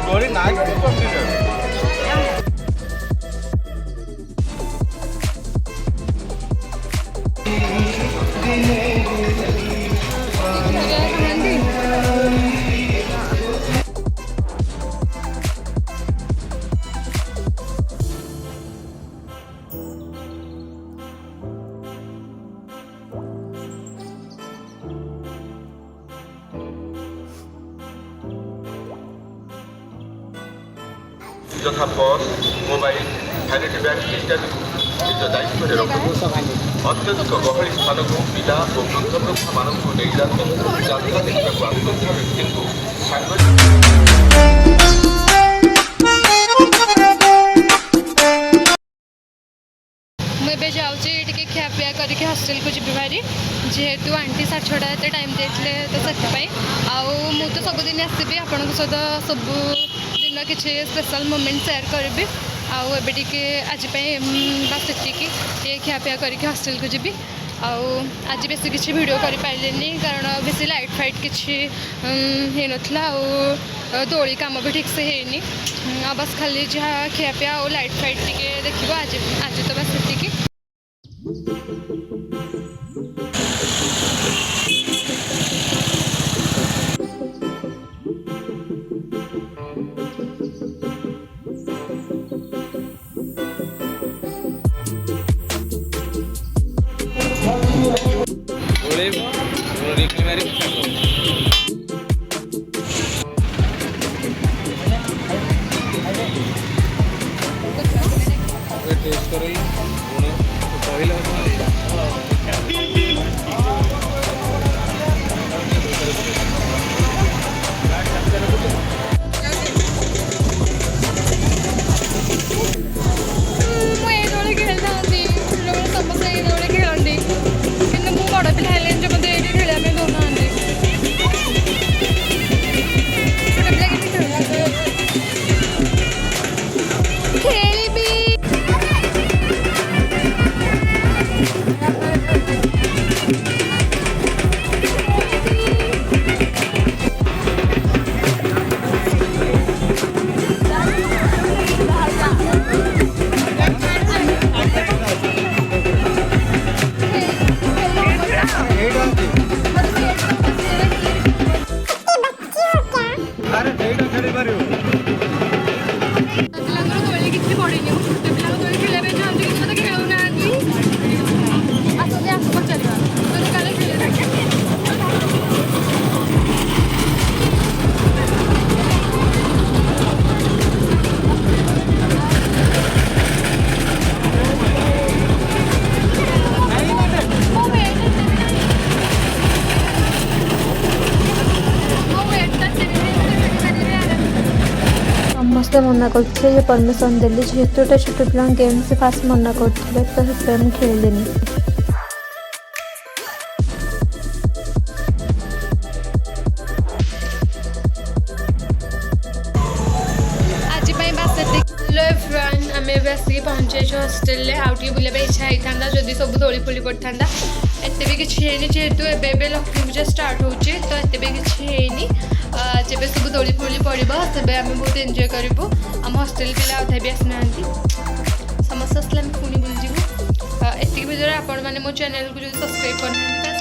Sorry, not completed. যথা পথ mobile vanity bag ইত্যাদি নিজ ଦାୟିତ୍ୱରେ ରଖୁ ଅତ୍ୟଧିକ ଗହଳି ସ୍ଥାନକୁ ପିଲା ଓ ବୃଦ୍ଧବୃଦ୍ଧମାନଙ୍କୁ ନେଇ ଯାତ୍ରା ଦେଖିବାକୁ ଆସୁଥିବା ବ୍ୟକ୍ତିଙ୍କୁ मुझे जाऊँगी टे खियापिया करके हॉस्टल को जी भारी जेहेतु आंटी 6:30 एत टाइम देते तो से आउ तो सबुदिन आसबि आपण सहित सब दिन किसी स्पेशल मोमेंट सेयार करी आए टे आज बस ये खियापिया करके हॉस्टल को जी आज बेस किसी वीडियो कर पारे कारण बेस लाइट फाइट किसी हो नाला दोली कम भी ठीक से है बस खाली जहाँ खियापिया और लाइट फाइट टे देखो आज आज तो बस ये टेस्ट कर पहले समस्त ये खेलती कि बड़ पिला जो मतलब ये खेल दौना समस्ते मना करते परमिशन देली जेहेतु गोटे छोट पिला गेम से फास्ट मना करते तो से खेलिनी आज बस आम आसिक पहुँचे हॉस्टेल आउटे बुलाइबा इच्छा होता जदि सब दोली फोली पड़ता एत भी किसी है जेहेतु एवं लक्ष्मी पूजा स्टार्ट होचे तो एत भी किसी है जब सब दोली फोली पड़ो तेज आम बहुत एंजॉय करूँ आम हॉस्टेल पिला अधा भी आसना समस्त आसला पुणी बुलू एतिक भितर आपण मैंने मो चैनल को जो सब्सक्राइब करना